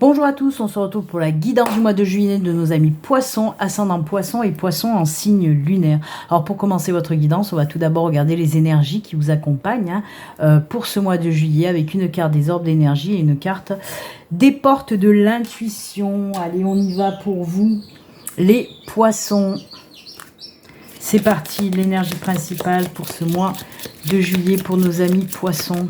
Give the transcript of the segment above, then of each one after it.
Bonjour à tous, on se retrouve pour la guidance du mois de juillet de nos amis poissons, ascendant poissons et poissons en signe lunaire. Alors pour commencer votre guidance, on va tout d'abord regarder les énergies qui vous accompagnent pour ce mois de juillet avec une carte des orbes d'énergie et une carte des portes de l'intuition. Allez, on y va pour vous, les poissons. C'est parti, l'énergie principale pour ce mois de juillet pour nos amis poissons.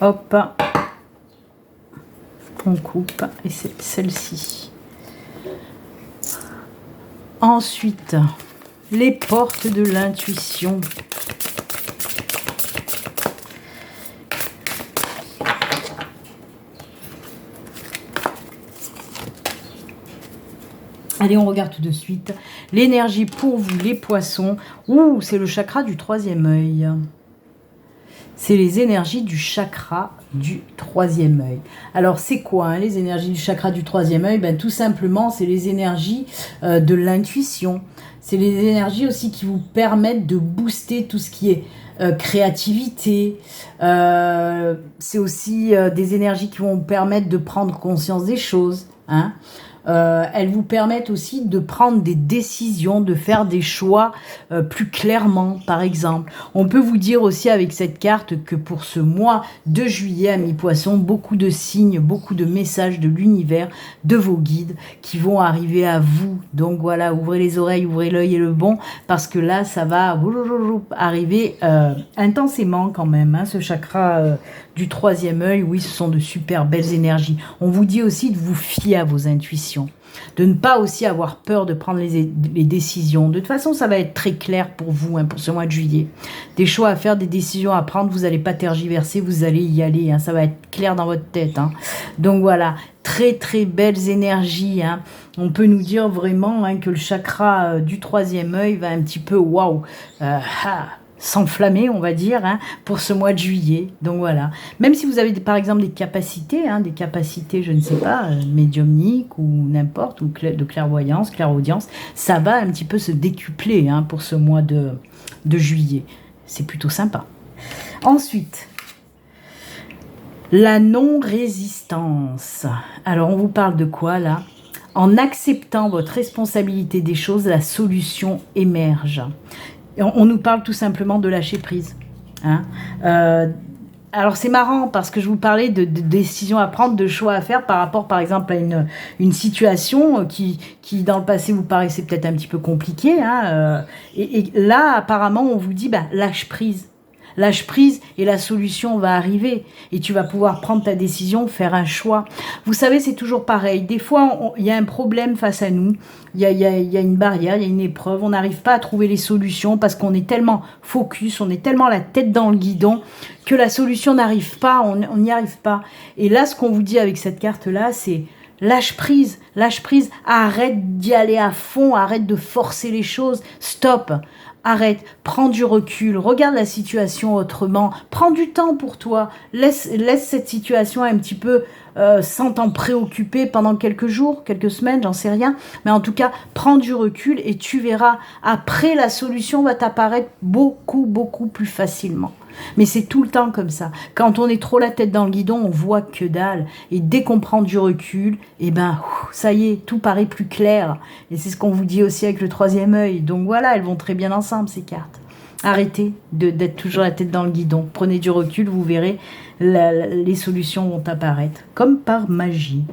Hop, on coupe et c'est celle-ci. Ensuite, les portes de l'intuition. Allez, on regarde tout de suite l'énergie pour vous, les poissons. Ouh, c'est le chakra du troisième œil. C'est les énergies du chakra du troisième œil. Alors, c'est quoi les énergies du chakra du troisième œil? Tout simplement, c'est les énergies de l'intuition. C'est les énergies aussi qui vous permettent de booster tout ce qui est créativité. C'est aussi des énergies qui vont vous permettre de prendre conscience des choses. Elles vous permettent aussi de prendre des décisions, de faire des choix plus clairement, par exemple. On peut vous dire aussi avec cette carte que pour ce mois de juillet, amis poissons, beaucoup de signes, beaucoup de messages de l'univers, de vos guides qui vont arriver à vous. Donc voilà, ouvrez les oreilles, ouvrez l'œil et le bon, parce que là, ça va arriver intensément quand même, ce chakra du troisième œil. Oui, ce sont de super belles énergies. On vous dit aussi de vous fier à vos intuitions, de ne pas aussi avoir peur de prendre les décisions. De toute façon, ça va être très clair pour vous, pour ce mois de juillet. Des choix à faire, des décisions à prendre, vous n'allez pas tergiverser, vous allez y aller. Ça va être clair dans votre tête. Donc voilà, très très belles énergies. On peut nous dire vraiment que le chakra du troisième œil va un petit peu waouh, s'enflammer, on va dire, pour ce mois de juillet. Donc voilà. Même si vous avez par exemple des capacités, je ne sais pas, médiumniques ou n'importe, ou de clairvoyance, clairaudience, ça va un petit peu se décupler pour ce mois de juillet. C'est plutôt sympa. Ensuite, la non-résistance. Alors, on vous parle de quoi là? En acceptant votre responsabilité des choses, la solution émerge. On nous parle tout simplement de lâcher prise. Alors c'est marrant parce que je vous parlais de décisions à prendre, de choix à faire par rapport par exemple à une situation qui dans le passé vous paraissait peut-être un petit peu compliquée. Et là apparemment on vous dit lâche prise. Lâche prise et la solution va arriver. Et tu vas pouvoir prendre ta décision, faire un choix. Vous savez, c'est toujours pareil. Des fois, il y a un problème face à nous. Il y a une barrière, il y a une épreuve. On n'arrive pas à trouver les solutions parce qu'on est tellement focus, on est tellement la tête dans le guidon que la solution n'arrive pas, on n'y arrive pas. Et là, ce qu'on vous dit avec cette carte-là, c'est lâche prise, arrête d'y aller à fond, arrête de forcer les choses, stop. Arrête, prends du recul, regarde la situation autrement, prends du temps pour toi, laisse cette situation un petit peu sans t'en préoccuper pendant quelques jours, quelques semaines, j'en sais rien, mais en tout cas, prends du recul et tu verras, après la solution va t'apparaître beaucoup, beaucoup plus facilement. Mais c'est tout le temps comme ça. Quand on est trop la tête dans le guidon, on voit que dalle. Et dès qu'on prend du recul, ça y est, tout paraît plus clair. Et c'est ce qu'on vous dit aussi avec le troisième œil. Donc voilà, elles vont très bien ensemble, ces cartes. Arrêtez d'être toujours la tête dans le guidon. Prenez du recul, vous verrez, les solutions vont apparaître. Comme par magie.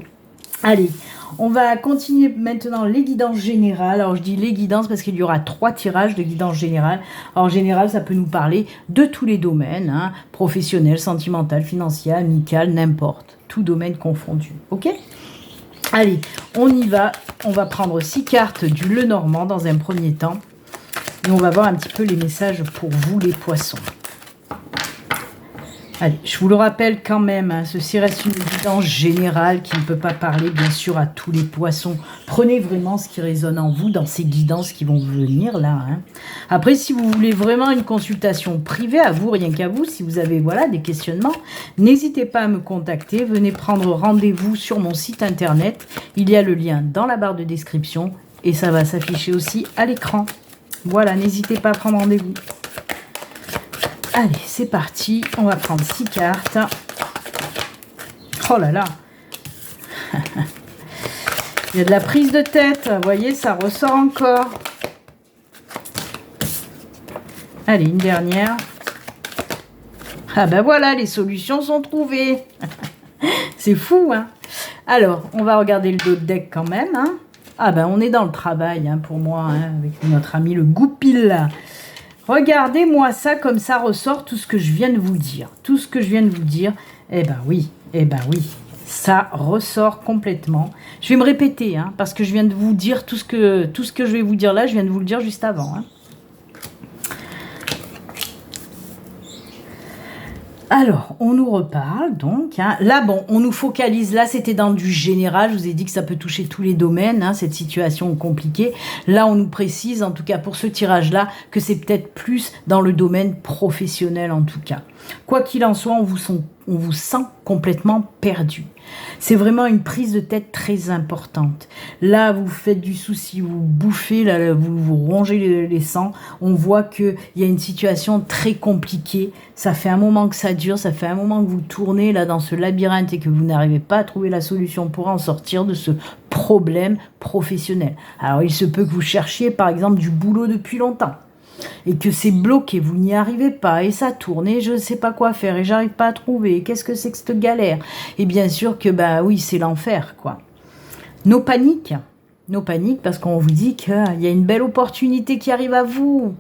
Allez, on va continuer maintenant les guidances générales. Alors je dis les guidances parce qu'il y aura 3 tirages de guidance générale. Alors en général, ça peut nous parler de tous les domaines, professionnel, sentimental, financier, amical, n'importe. Tout domaine confondu. Ok ? Allez, on y va. On va prendre 6 cartes du Lenormand dans un premier temps. Et on va voir un petit peu les messages pour vous les poissons. Allez, je vous le rappelle quand même, ceci reste une guidance générale qui ne peut pas parler bien sûr à tous les poissons. Prenez vraiment ce qui résonne en vous dans ces guidances qui vont venir là. Après, si vous voulez vraiment une consultation privée, à vous, rien qu'à vous, si vous avez des questionnements, n'hésitez pas à me contacter. Venez prendre rendez-vous sur mon site internet. Il y a le lien dans la barre de description et ça va s'afficher aussi à l'écran. Voilà, n'hésitez pas à prendre rendez-vous. Allez, c'est parti. On va prendre 6 cartes. Oh là là. Il y a de la prise de tête. Vous voyez, ça ressort encore. Allez, une dernière. Ah ben voilà, les solutions sont trouvées. C'est fou, hein. Alors, on va regarder le dos de deck quand même, hein. Ah ben, on est dans le travail, hein, pour moi, hein, avec notre ami le Goupil. Regardez-moi ça, comme ça ressort tout ce que je viens de vous dire. Tout ce que je viens de vous dire, eh ben oui, ça ressort complètement. Je vais me répéter, hein, parce que je viens de vous dire tout ce que je vais vous dire là, je viens de vous le dire juste avant, hein. Alors, on nous reparle donc, hein. Là, bon, on nous focalise, là c'était dans du général, je vous ai dit que ça peut toucher tous les domaines, hein, cette situation compliquée. Là, on nous précise, en tout cas pour ce tirage-là, que c'est peut-être plus dans le domaine professionnel en tout cas. Quoi qu'il en soit, on vous sent complètement perdu. C'est vraiment une prise de tête très importante. Là, vous faites du souci, vous bouffez, là, vous rongez les sangs. On voit qu'il y a une situation très compliquée. Ça fait un moment que ça dure, ça fait un moment que vous tournez là dans ce labyrinthe et que vous n'arrivez pas à trouver la solution pour en sortir de ce problème professionnel. Alors, il se peut que vous cherchiez, par exemple, du boulot depuis longtemps. Et que c'est bloqué, vous n'y arrivez pas, et ça tourne, et je ne sais pas quoi faire, et j'arrive pas à trouver, qu'est-ce que c'est que cette galère? Et bien sûr que, bah oui, c'est l'enfer, quoi. Nos paniques, parce qu'on vous dit qu'il y a une belle opportunité qui arrive à vous,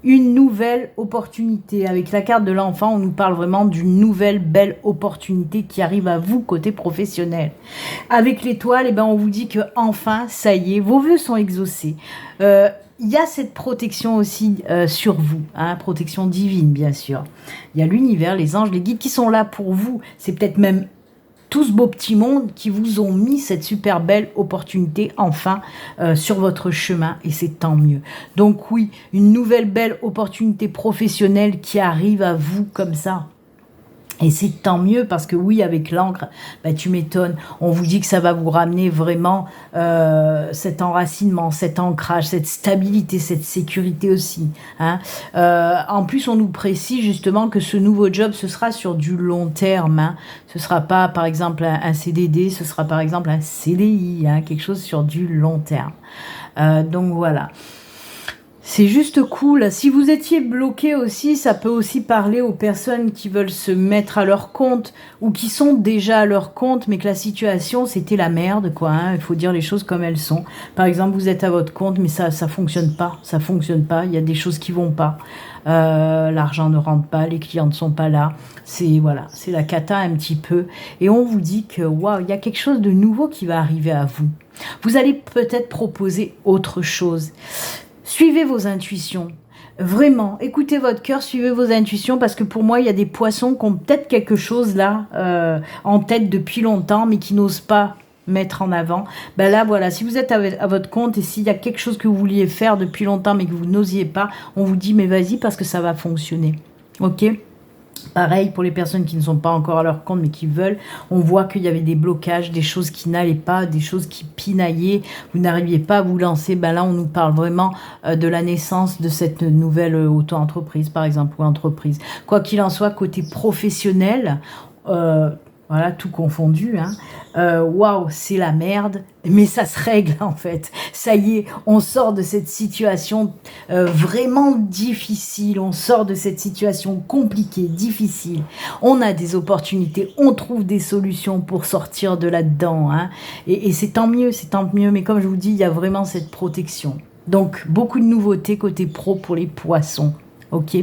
une nouvelle opportunité. Avec la carte de l'enfant, on nous parle vraiment d'une nouvelle belle opportunité qui arrive à vous côté professionnel. Avec l'étoile, eh ben, on vous dit que enfin, ça y est, vos vœux sont exaucés. Il y a cette protection aussi sur vous, hein, protection divine bien sûr. Il y a l'univers, les anges, les guides qui sont là pour vous. C'est peut-être même tout ce beau petit monde qui vous ont mis cette super belle opportunité enfin sur votre chemin, et c'est tant mieux. Donc oui, une nouvelle belle opportunité professionnelle qui arrive à vous comme ça. Et c'est tant mieux parce que oui, avec l'encre, bah, tu m'étonnes, on vous dit que ça va vous ramener vraiment cet enracinement, cet ancrage, cette stabilité, cette sécurité aussi, hein. En plus, on nous précise justement que ce nouveau job, ce sera sur du long terme, hein. Ce ne sera pas par exemple un CDD, ce sera par exemple un CDI, hein, quelque chose sur du long terme. Donc voilà. C'est juste cool. Si vous étiez bloqué aussi, ça peut aussi parler aux personnes qui veulent se mettre à leur compte ou qui sont déjà à leur compte, mais que la situation, c'était la merde, quoi, hein. Il faut dire les choses comme elles sont. Par exemple, vous êtes à votre compte, mais ça fonctionne pas. Ça fonctionne pas. Il y a des choses qui vont pas. L'argent ne rentre pas, les clients ne sont pas là. C'est voilà, c'est la cata un petit peu. Et on vous dit que waouh, il y a quelque chose de nouveau qui va arriver à vous. Vous allez peut-être proposer autre chose. Suivez vos intuitions. Vraiment, écoutez votre cœur, suivez vos intuitions, parce que pour moi, il y a des poissons qui ont peut-être quelque chose là en tête depuis longtemps, mais qui n'osent pas mettre en avant. Ben là, voilà, si vous êtes à votre compte et s'il y a quelque chose que vous vouliez faire depuis longtemps, mais que vous n'osiez pas, on vous dit, mais vas-y, parce que ça va fonctionner. Ok ? Pareil pour les personnes qui ne sont pas encore à leur compte mais qui veulent, on voit qu'il y avait des blocages, des choses qui n'allaient pas, des choses qui pinaillaient, vous n'arriviez pas à vous lancer. Ben là, on nous parle vraiment de la naissance de cette nouvelle auto-entreprise, par exemple, ou entreprise. Quoi qu'il en soit, côté professionnel, voilà, tout confondu, hein. Waouh, c'est la merde, mais ça se règle en fait. Ça y est, on sort de cette situation vraiment difficile, on sort de cette situation compliquée, difficile. On a des opportunités, on trouve des solutions pour sortir de là-dedans, hein. Et c'est tant mieux, mais comme je vous dis, il y a vraiment cette protection. Donc, beaucoup de nouveautés côté pro pour les poissons, ok.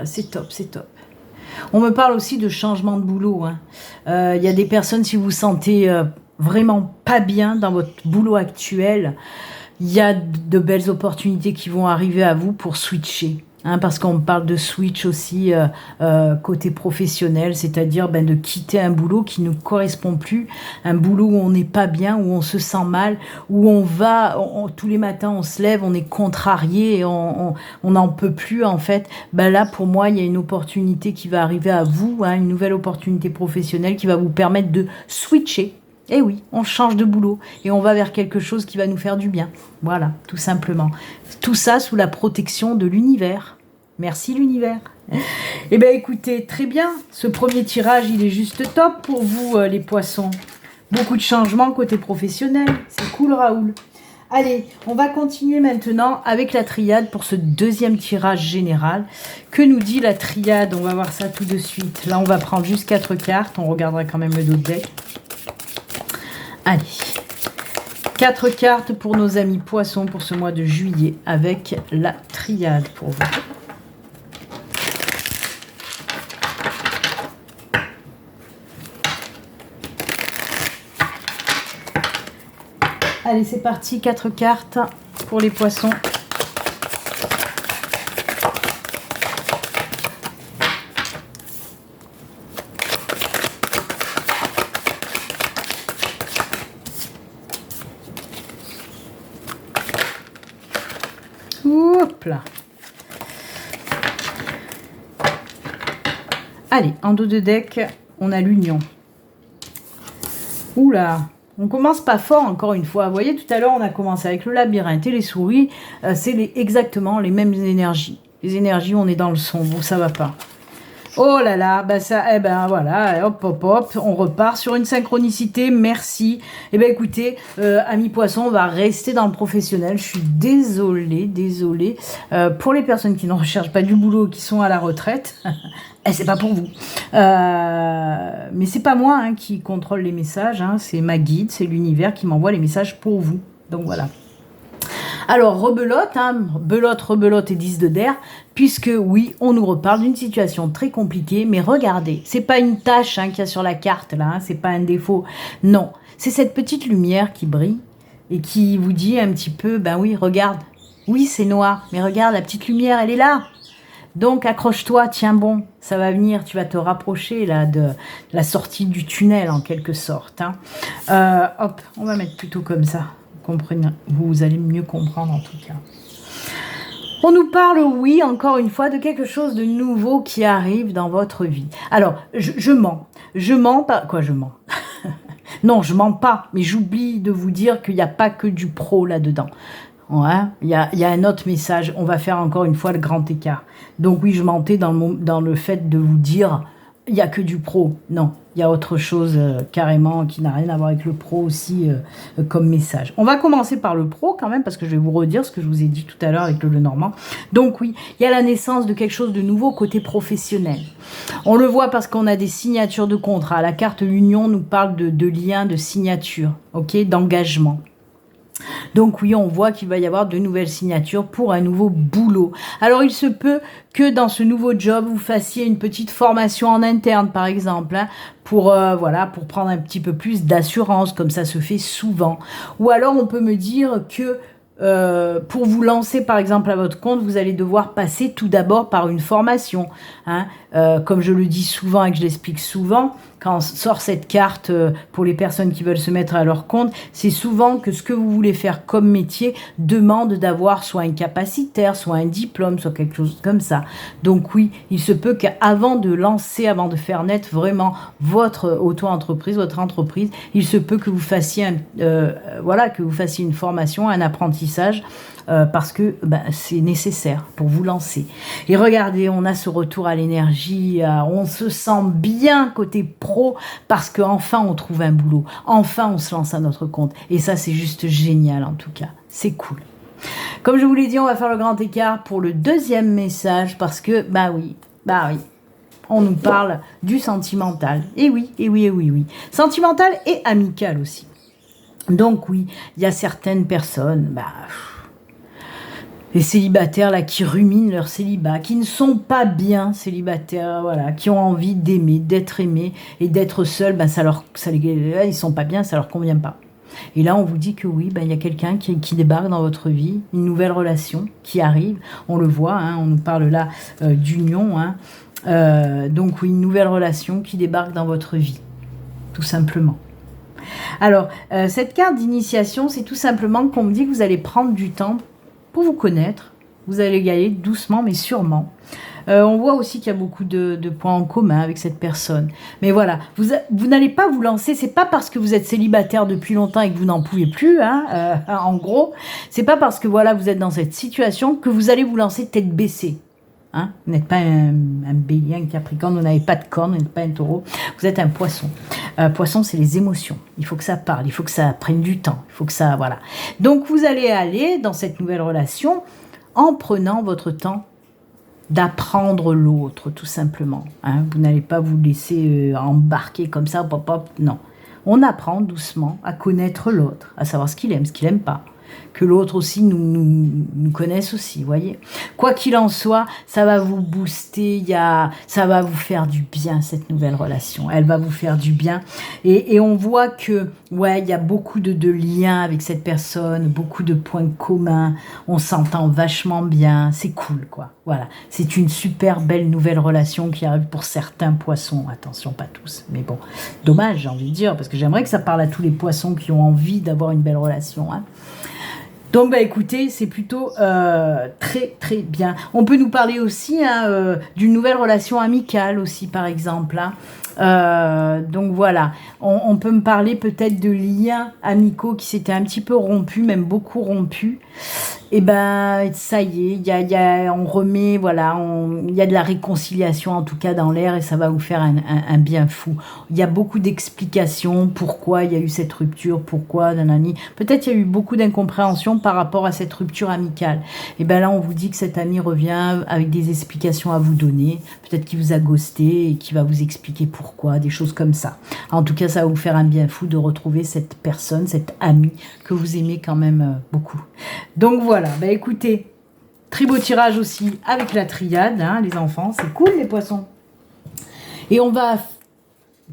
C'est top, c'est top. On me parle aussi de changement de boulot, hein. Y a des personnes, si vous vous sentez vraiment pas bien dans votre boulot actuel, il y a de belles opportunités qui vont arriver à vous pour switcher. Hein, parce qu'on parle de switch aussi côté professionnel, c'est-à-dire de quitter un boulot qui ne correspond plus, un boulot où on n'est pas bien, où on se sent mal, où on va, tous les matins on se lève, on est contrarié, et on n'en peut plus en fait. Là pour moi il y a une opportunité qui va arriver à vous, hein, une nouvelle opportunité professionnelle qui va vous permettre de switcher. Eh oui, on change de boulot et on va vers quelque chose qui va nous faire du bien. Voilà, tout simplement. Tout ça sous la protection de l'univers. Merci l'univers. Eh bien écoutez, très bien, ce premier tirage il est juste top pour vous les poissons. Beaucoup de changements côté professionnel, c'est cool Raoul. Allez, on va continuer maintenant avec la triade pour ce deuxième tirage général. Que nous dit la triade? On va voir ça tout de suite. Là, on va prendre juste 4 cartes. On regardera quand même le dos de deck. Allez, 4 cartes pour nos amis poissons pour ce mois de juillet avec la triade pour vous. Allez, c'est parti, 4 cartes pour les poissons. Hop là. Allez, en dos de deck, on a l'union. Oula. On commence pas fort encore une fois. Vous voyez, tout à l'heure, on a commencé avec le labyrinthe et les souris. C'est exactement les mêmes énergies. Les énergies où on est dans le sombre, où ça va pas. Oh là là, bah ça, eh ben voilà, hop, hop, hop, on repart sur une synchronicité, merci. Eh ben écoutez, amis poissons, on va rester dans le professionnel. Je suis désolée. Pour les personnes qui ne recherchent pas du boulot, qui sont à la retraite, c'est pas pour vous. Mais c'est pas moi qui contrôle les messages, c'est ma guide, c'est l'univers qui m'envoie les messages pour vous. Donc voilà. Alors, rebelote, rebelote et 10 de der, puisque oui, on nous reparle d'une situation très compliquée, mais regardez, c'est pas une tache qu'il y a sur la carte là, c'est pas un défaut, non, c'est cette petite lumière qui brille et qui vous dit un petit peu, ben oui, regarde, oui c'est noir, mais regarde, la petite lumière, elle est là. Donc accroche-toi, tiens bon, ça va venir, tu vas te rapprocher là de la sortie du tunnel en quelque sorte. Hop, on va mettre plutôt comme ça. Comprenez, vous allez mieux comprendre en tout cas. On nous parle, oui, encore une fois, de quelque chose de nouveau qui arrive dans votre vie. Alors, je mens. Je mens pas... Quoi, je mens? Non, je mens pas, mais j'oublie de vous dire qu'il n'y a pas que du pro là-dedans. Ouais, il y a un autre message. On va faire encore une fois le grand écart. Donc oui, je mentais dans le fait de vous dire il n'y a que du pro. Non, il y a autre chose carrément qui n'a rien à voir avec le pro aussi comme message. On va commencer par le pro quand même parce que je vais vous redire ce que je vous ai dit tout à l'heure avec le Normand. Donc oui, il y a la naissance de quelque chose de nouveau côté professionnel. On le voit parce qu'on a des signatures de contrat. La carte L'Union nous parle de liens, de signatures, ok, d'engagement. Donc oui, on voit qu'il va y avoir de nouvelles signatures pour un nouveau boulot. Alors il se peut que dans ce nouveau job, vous fassiez une petite formation en interne, par exemple, pour prendre un petit peu plus d'assurance, comme ça se fait souvent. Ou alors on peut me dire que pour vous lancer par exemple à votre compte, vous allez devoir passer tout d'abord par une formation. Comme je le dis souvent et que je l'explique souvent, quand on sort cette carte pour les personnes qui veulent se mettre à leur compte, c'est souvent que ce que vous voulez faire comme métier demande d'avoir soit un capacitaire, soit un diplôme, soit quelque chose comme ça. Donc oui, il se peut qu'avant de lancer, avant de faire naître vraiment votre auto-entreprise, votre entreprise, il se peut que vous fassiez une formation, un apprentissage, parce que c'est nécessaire pour vous lancer. Et regardez, on a ce retour à l'énergie, on se sent bien côté pro parce qu'enfin on trouve un boulot, enfin on se lance à notre compte. Et ça c'est juste génial en tout cas, c'est cool. Comme je vous l'ai dit, on va faire le grand écart pour le deuxième message parce que, on nous parle du sentimental. Et oui. Sentimental et amical aussi. Donc oui, il y a certaines personnes, les célibataires là qui ruminent leur célibat, qui ne sont pas bien célibataires, qui ont envie d'aimer, d'être aimés et d'être seuls, ils sont pas bien, ça leur convient pas. Et là on vous dit que oui, il y a quelqu'un qui débarque dans votre vie, une nouvelle relation qui arrive, on le voit, on nous parle là d'union, donc oui, une nouvelle relation qui débarque dans votre vie, tout simplement. Alors, cette carte d'initiation, c'est tout simplement qu'on me dit que vous allez prendre du temps pour vous connaître. Vous allez y aller doucement, mais sûrement. On voit aussi qu'il y a beaucoup de points en commun avec cette personne. Mais voilà, vous n'allez pas vous lancer. C'est pas parce que vous êtes célibataire depuis longtemps et que vous n'en pouvez plus, en gros. C'est pas parce que vous êtes dans cette situation que vous allez vous lancer tête baissée. Hein, vous n'êtes pas un bélier, un capricorne, vous n'avez pas de cornes, vous n'êtes pas un taureau, vous êtes un poisson. Poisson, c'est les émotions. Il faut que ça parle, il faut que ça prenne du temps, il faut que ça... Voilà. Donc, vous allez aller dans cette nouvelle relation en prenant votre temps d'apprendre l'autre, tout simplement. Hein. Vous n'allez pas vous laisser embarquer comme ça, pop, pop, non. On apprend doucement à connaître l'autre, à savoir ce qu'il aime, ce qu'il n'aime pas. Que l'autre aussi nous connaisse aussi, voyez. Quoi qu'il en soit, ça va vous booster, ça va vous faire du bien, cette nouvelle relation. Elle va vous faire du bien. Et on voit que, ouais, il y a beaucoup de liens avec cette personne, beaucoup de points communs. On s'entend vachement bien. C'est cool, quoi. Voilà. C'est une super belle nouvelle relation qui arrive pour certains poissons. Attention, pas tous. Mais bon, dommage, j'ai envie de dire, parce que j'aimerais que ça parle à tous les poissons qui ont envie d'avoir une belle relation, hein. Donc, bah écoutez, c'est plutôt très, très bien. On peut nous parler aussi hein, d'une nouvelle relation amicale aussi, par exemple. Hein. Donc, voilà. On peut me parler peut-être de liens amicaux qui s'étaient un petit peu rompus, même beaucoup rompus. Et ben, ça y est, on remet, voilà, il y a de la réconciliation, en tout cas, dans l'air, et ça va vous faire un bien fou. Il y a beaucoup d'explications, pourquoi il y a eu cette rupture, pourquoi, nanani. Peut-être il y a eu beaucoup d'incompréhension par rapport à cette rupture amicale. Et ben là, on vous dit que cet ami revient avec des explications à vous donner. Peut-être qu'il vous a ghosté et qu'il va vous expliquer pourquoi, des choses comme ça. En tout cas, ça va vous faire un bien fou de retrouver cette personne, cet ami que vous aimez quand même beaucoup. Donc voilà, bah écoutez, très beau tirage aussi avec la triade, hein, les enfants, c'est cool les poissons. Et on va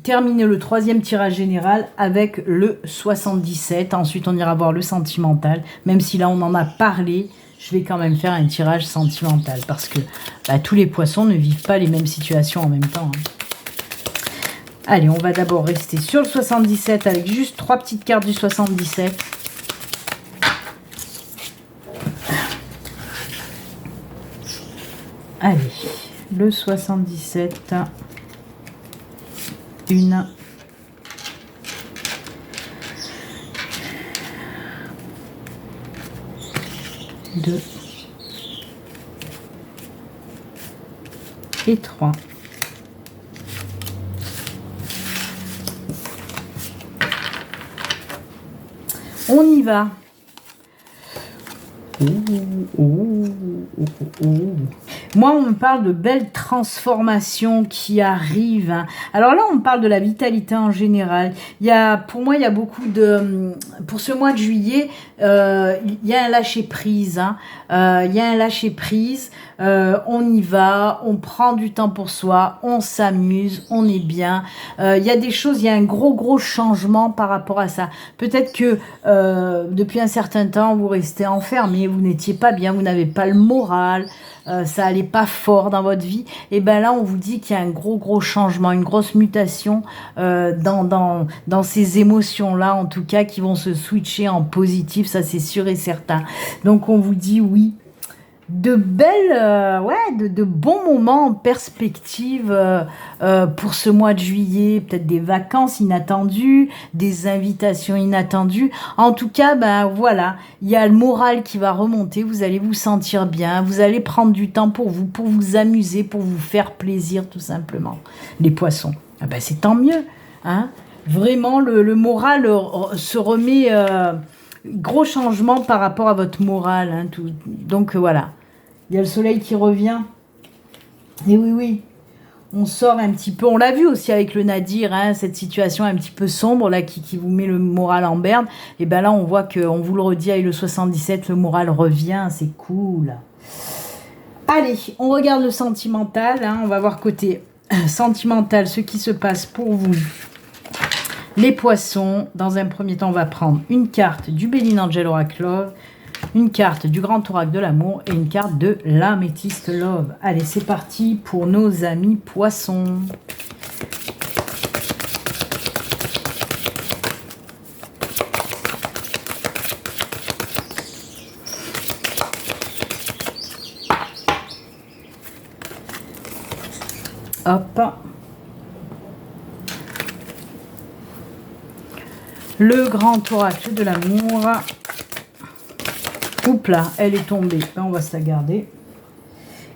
terminer le troisième tirage général avec le 77. Ensuite, on ira voir le sentimental, même si là on en a parlé. Je vais quand même faire un tirage sentimental parce que bah, tous les poissons ne vivent pas les mêmes situations en même temps. Hein. Allez, on va d'abord rester sur le 77 avec juste 3 petites cartes du 77. Allez, le 77, 1, 2 et 3. On y va. Moi, on me parle de belles transformations qui arrivent. Hein. Alors là, on me parle de la vitalité en général. Pour moi, il y a beaucoup de... Pour ce mois de juillet, il y a un lâcher-prise. Hein. Il y a un lâcher-prise. On y va, on prend du temps pour soi, on s'amuse, on est bien. Il y a des choses, il y a un gros changement par rapport à ça. Peut-être que depuis un certain temps, vous restez enfermé, vous n'étiez pas bien, vous n'avez pas le moral, ça allait pas fort dans votre vie. Et ben là, on vous dit qu'il y a un gros changement, une grosse mutation dans ces émotions-là, en tout cas, qui vont se switcher en positif, ça c'est sûr et certain. Donc on vous dit oui. De belles, de bons moments en perspective pour ce mois de juillet, peut-être des vacances inattendues, des invitations inattendues. En tout cas, ben voilà, il y a le moral qui va remonter, vous allez vous sentir bien, vous allez prendre du temps pour vous amuser, pour vous faire plaisir tout simplement. Les poissons, ah ben c'est tant mieux, hein. Vraiment, le moral se remet... gros changement par rapport à votre morale. Hein, tout. Donc voilà, il y a le soleil qui revient. Et oui, on sort un petit peu. On l'a vu aussi avec le Nadir, hein, cette situation un petit peu sombre là qui vous met le moral en berne. Et bien là, on voit qu'on vous le redit avec le 77, le moral revient, c'est cool. Allez, on regarde le sentimental. Hein, on va voir côté sentimental ce qui se passe pour vous. Les poissons, dans un premier temps, on va prendre une carte du Béline Angel Oracle Love, une carte du Grand Oracle de l'amour et une carte de l'Améthyste Love. Allez, c'est parti pour nos amis poissons. Hop. Le Grand Oracle de l'amour. Oups là, elle est tombée. On va se la garder.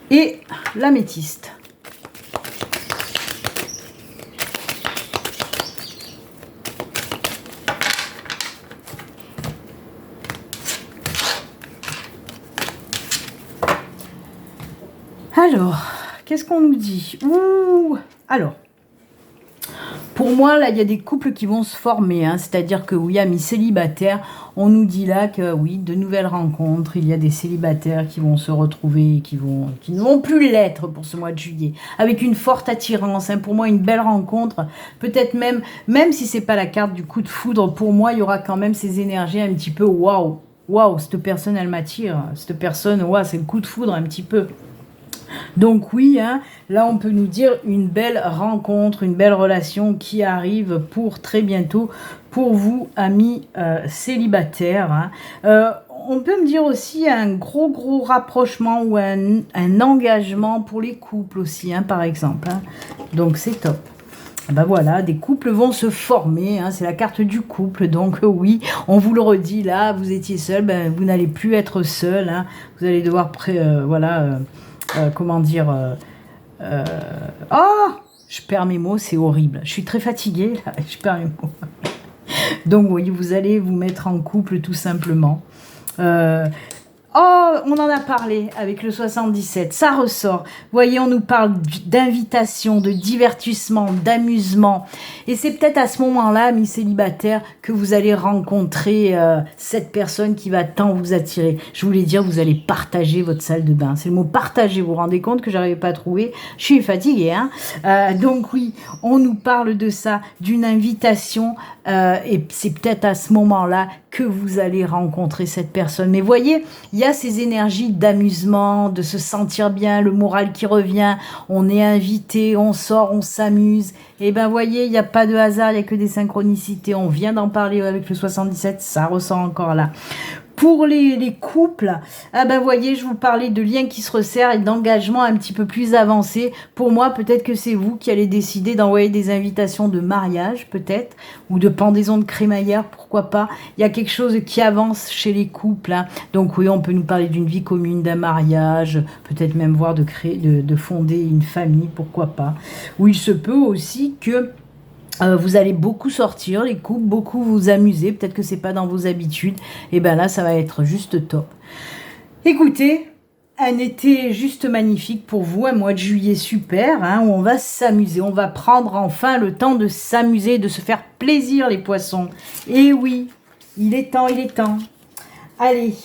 Et l'améthyste. Alors, qu'est-ce qu'on nous dit? Ouh, alors, pour moi, là, il y a des couples qui vont se former, hein, c'est-à-dire que oui, amis célibataires, on nous dit là que oui, de nouvelles rencontres, il y a des célibataires qui vont se retrouver, qui ne vont plus l'être pour ce mois de juillet, avec une forte attirance, hein, pour moi, une belle rencontre, peut-être même si c'est pas la carte du coup de foudre, pour moi, il y aura quand même ces énergies un petit peu waouh, waouh, cette personne, elle m'attire, cette personne, waouh, c'est le coup de foudre un petit peu. Donc oui, hein, là on peut nous dire une belle rencontre, une belle relation qui arrive pour très bientôt pour vous, amis célibataires. Hein. On peut me dire aussi un gros rapprochement ou un engagement pour les couples aussi, hein, par exemple. Hein. Donc c'est top. Ben voilà, des couples vont se former, hein, c'est la carte du couple, donc oui, on vous le redit là, vous étiez seul, ben, vous n'allez plus être seul, hein, vous allez devoir, comment dire, oh, je perds mes mots, c'est horrible, je suis très fatiguée, là, je perds mes mots. Donc oui, vous allez vous mettre en couple tout simplement. Oh, on en a parlé avec le 77, ça ressort. Vous voyez, on nous parle d'invitation, de divertissement, d'amusement. Et c'est peut-être à ce moment-là, amis célibataires, que vous allez rencontrer cette personne qui va tant vous attirer. Je voulais dire, vous allez partager votre salle de bain. C'est le mot partager, vous vous rendez compte que j'arrivais pas à trouver. Je suis fatiguée, hein. Donc oui, on nous parle de ça, d'une invitation. Et c'est peut-être à ce moment-là que vous allez rencontrer cette personne. Mais voyez, il y a ces énergies d'amusement, de se sentir bien, le moral qui revient, on est invité, on sort, on s'amuse. Et ben voyez, il n'y a pas de hasard, il n'y a que des synchronicités. On vient d'en parler avec le 77, ça ressort encore là. Pour les couples, ah ben voyez, je vous parlais de liens qui se resserrent et d'engagement un petit peu plus avancé. Pour moi, peut-être que c'est vous qui allez décider d'envoyer des invitations de mariage, peut-être, ou de pendaison de crémaillère, pourquoi pas. Il y a quelque chose qui avance chez les couples. Hein. Donc oui, on peut nous parler d'une vie commune, d'un mariage, peut-être même voir de fonder une famille, pourquoi pas. Ou il se peut aussi que vous allez beaucoup sortir, les couples, beaucoup vous amuser. Peut-être que c'est pas dans vos habitudes. Et ben là, ça va être juste top. Écoutez, un été juste magnifique pour vous, un mois de juillet super, hein, où on va s'amuser. On va prendre enfin le temps de s'amuser, de se faire plaisir, les poissons. Et oui, il est temps, il est temps. Allez,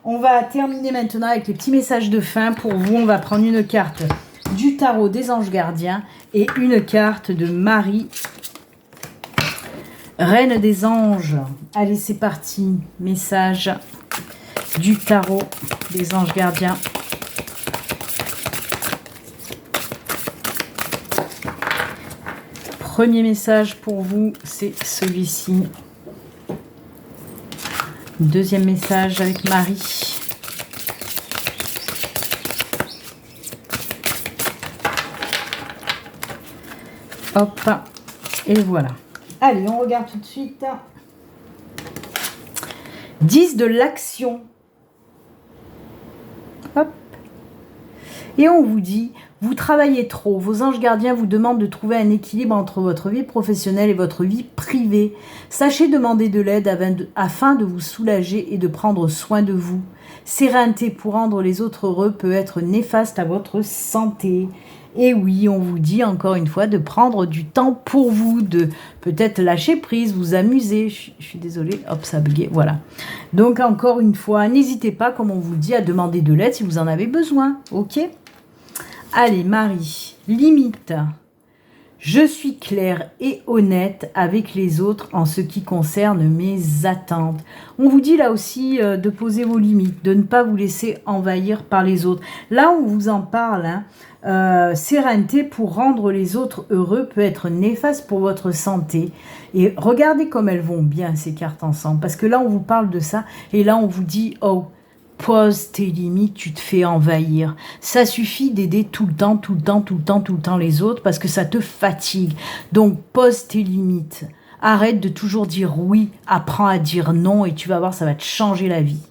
on va terminer maintenant avec les petits messages de fin. Pour vous, on va prendre une carte du tarot des anges gardiens et une carte de Marie, Reine des anges. Allez, c'est parti. Message du tarot des anges gardiens. Premier message pour vous, c'est celui-ci. Deuxième message avec Marie. Hop, et voilà. Allez, on regarde tout de suite. 10 de l'action. Hop. Et on vous dit, vous travaillez trop. Vos anges gardiens vous demandent de trouver un équilibre entre votre vie professionnelle et votre vie privée. Sachez demander de l'aide afin de vous soulager et de prendre soin de vous. Sérénité pour rendre les autres heureux peut être néfaste à votre santé. Et oui, on vous dit encore une fois de prendre du temps pour vous, de peut-être lâcher prise, vous amuser. Je suis désolée, hop, ça a bugué, voilà. Donc encore une fois, n'hésitez pas, comme on vous dit, à demander de l'aide si vous en avez besoin, ok? Allez, Marie, limite. Je suis claire et honnête avec les autres en ce qui concerne mes attentes. On vous dit là aussi de poser vos limites, de ne pas vous laisser envahir par les autres. Là, on vous en parle, hein, sérénité pour rendre les autres heureux peut être néfaste pour votre santé. Et regardez comme elles vont bien, ces cartes ensemble. Parce que là, on vous parle de ça et là, on vous dit, oh, pose tes limites, tu te fais envahir. Ça suffit d'aider tout le temps les autres parce que ça te fatigue. Donc, pose tes limites. Arrête de toujours dire oui, apprends à dire non et tu vas voir, ça va te changer la vie.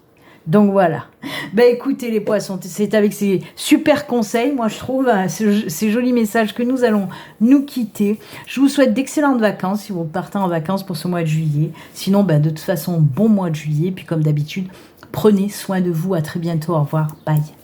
Donc voilà. Ben écoutez les poissons, c'est avec ces super conseils, moi je trouve, ces jolis messages que nous allons nous quitter. Je vous souhaite d'excellentes vacances si vous partez en vacances pour ce mois de juillet. Sinon, ben, de toute façon, bon mois de juillet. Puis comme d'habitude, prenez soin de vous. À très bientôt. Au revoir. Bye.